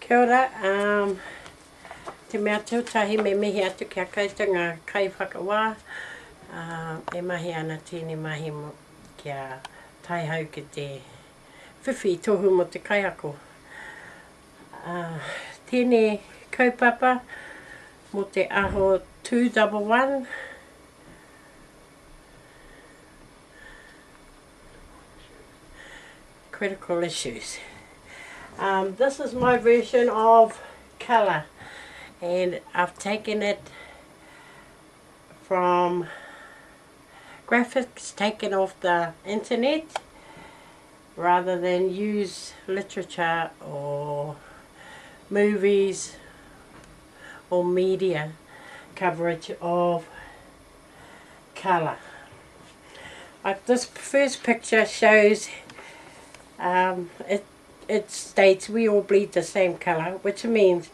Kia ora, te mea tūtahi me mihi atu kia koutou ngā kai whakawā. E mahi ana tēnei mahi mo kia taihau ki te whiwhi tohu mo te kaiako. Tēnei kaupapa mo te aho 211. Critical issues. This is my version of colour, and I've taken it from graphics taken off the internet rather than use literature or movies or media coverage of colour. This first picture shows it states we all bleed the same colour, which means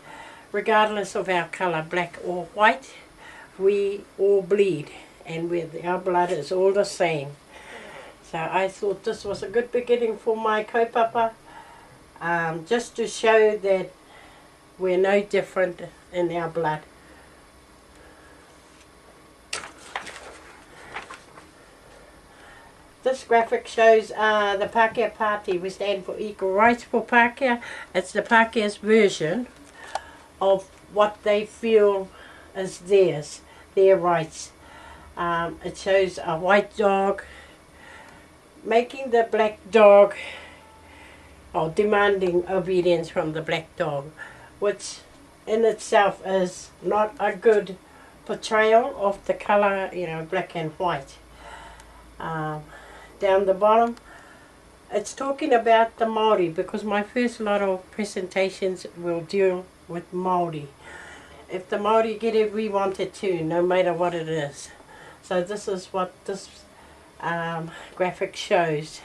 regardless of our colour, black or white, we all bleed, and our blood is all the same. So I thought this was a good beginning for my kaupapa, just to show that we're no different in our blood. This graphic shows the Pākehā Party. We stand for Equal Rights for Pākehā. It's the Pākehā's version of what they feel is theirs, their rights. It shows a white dog making the black dog, or demanding obedience from the black dog, which in itself is not a good portrayal of the colour, black and white. Down the bottom, it's talking about the Māori, because my first lot of presentations will deal with Māori. If the Māori get it, we want it too, no matter what it is. So this is what this graphic shows.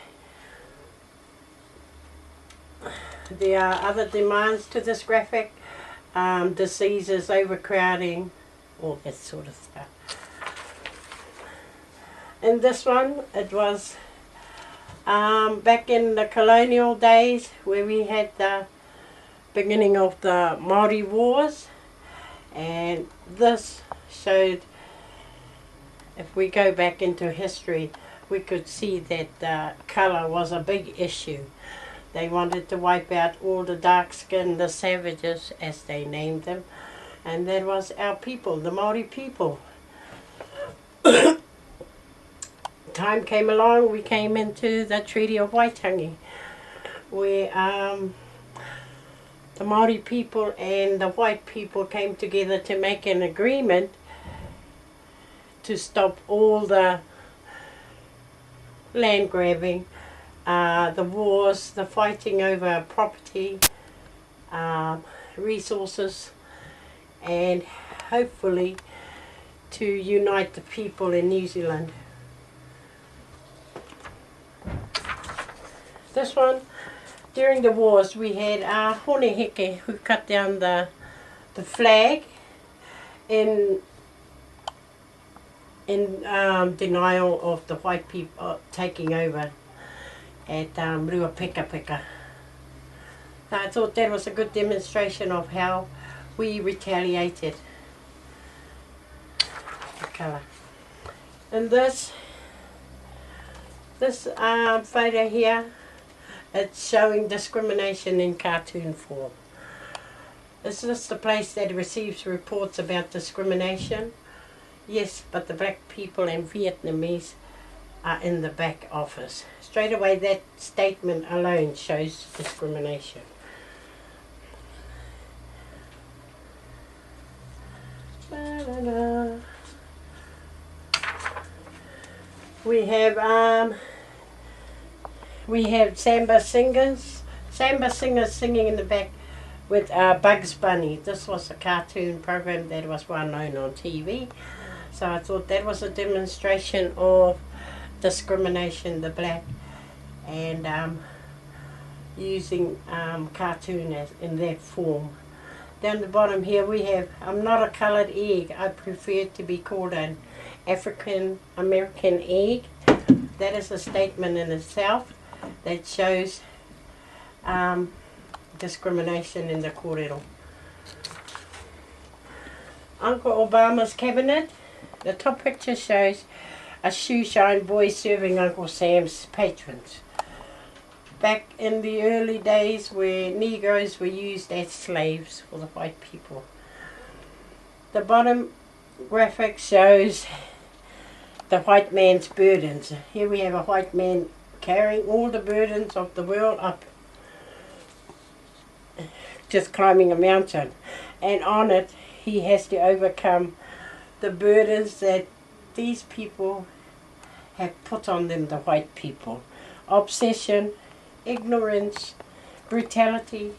There are other demands to this graphic, diseases, overcrowding, all that sort of stuff. In this one, it was back in the colonial days where we had the beginning of the Māori Wars, and this showed, if we go back into history, we could see that colour was a big issue. They wanted to wipe out all the dark-skinned, the savages as they named them, and that was our people, the Māori people. Time came along, we came into the Treaty of Waitangi, where the Māori people and the white people came together to make an agreement to stop all the land grabbing, the wars, the fighting over property, resources, and hopefully to unite the people in New Zealand. This one, during the wars, we had Hone Heke who cut down the flag in denial of the white people taking over at Ruapekapeka. So I thought that was a good demonstration of how we retaliated the colour. And this photo here, it's showing discrimination in cartoon form. Is this the place that receives reports about discrimination? Yes, but the black people and Vietnamese are in the back office. Straight away, that statement alone shows discrimination. We have samba singers singing in the back with Bugs Bunny. This was a cartoon program that was well known on TV. So I thought that was a demonstration of discrimination, the black, and using cartoon in that form. Down the bottom here we have, I'm not a coloured egg, I prefer to be called an African American egg. That is a statement in itself that shows discrimination in the kōrero. Uncle Obama's cabinet. The top picture shows a shoe-shine boy serving Uncle Sam's patrons. Back in the early days where Negroes were used as slaves for the white people. The bottom graphic shows the white man's burdens. Here we have a white man carrying all the burdens of the world up, just climbing a mountain, and on it he has to overcome the burdens that these people have put on them, the white people. Obsession, ignorance, brutality,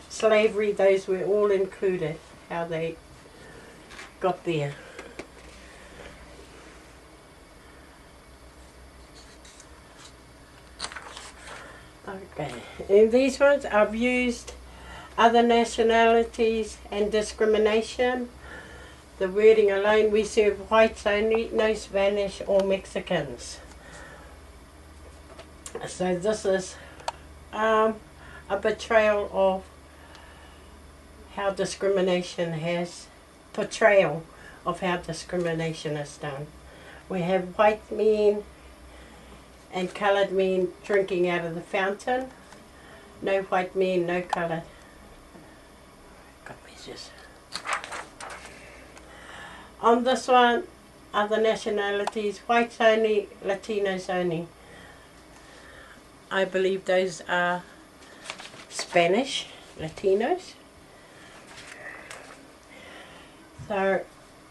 slavery, those were all included, how they got there. Okay, in these ones I've used other nationalities and discrimination. The wording alone, we serve whites only, no Spanish or Mexicans. So this is a betrayal of how discrimination has, portrayal of how discrimination is done. We have white men and coloured men drinking out of the fountain. No white men, no coloured. Got messages. On this one, other nationalities, whites only, Latinos only. I believe those are Spanish Latinos. So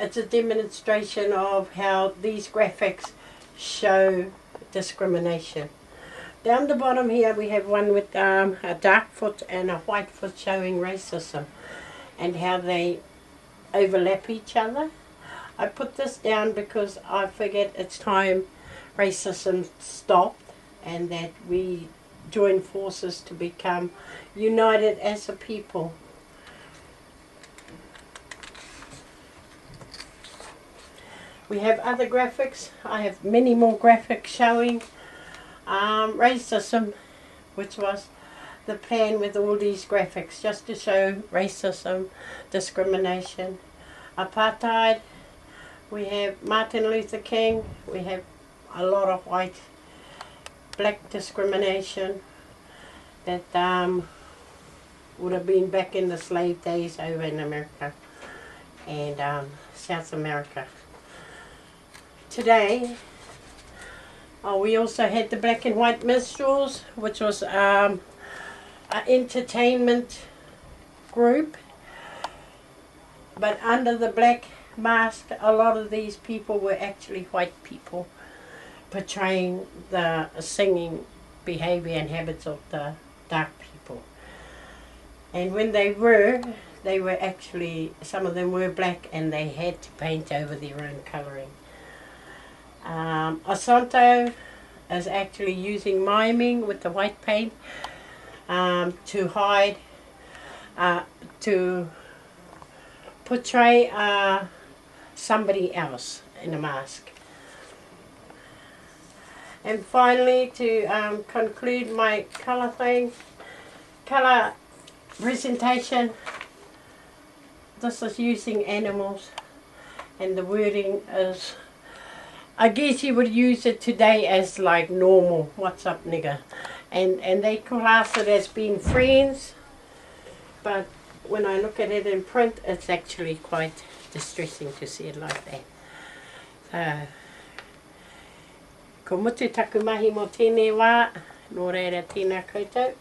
it's a demonstration of how these graphics show discrimination. Down the bottom here we have one with a dark foot and a white foot showing racism and how they overlap each other. I put this down because I figured it's time racism stopped and that we join forces to become united as a people. We have other graphics. I have many more graphics showing racism, which was the plan with all these graphics, just to show racism, discrimination, apartheid. We have Martin Luther King. We have a lot of white, black discrimination that would have been back in the slave days over in America and South America. Today, we also had the black and white minstrels, which was an entertainment group. But under the black mask, a lot of these people were actually white people portraying the singing behavior and habits of the dark people. And when they were actually, some of them were black and they had to paint over their own colouring. Asante is actually using miming with the white paint to hide, to portray somebody else in a mask. And finally, to conclude my colour presentation, this is using animals, and the wording is, I guess you would use it today as like normal, what's up nigger, and they class it as being friends, but when I look at it in print, it's actually quite distressing to see it like that. Ko mutu taku mahi mo tēnei wā, nō reira tēnā koutou.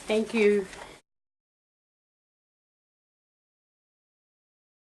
Thank you.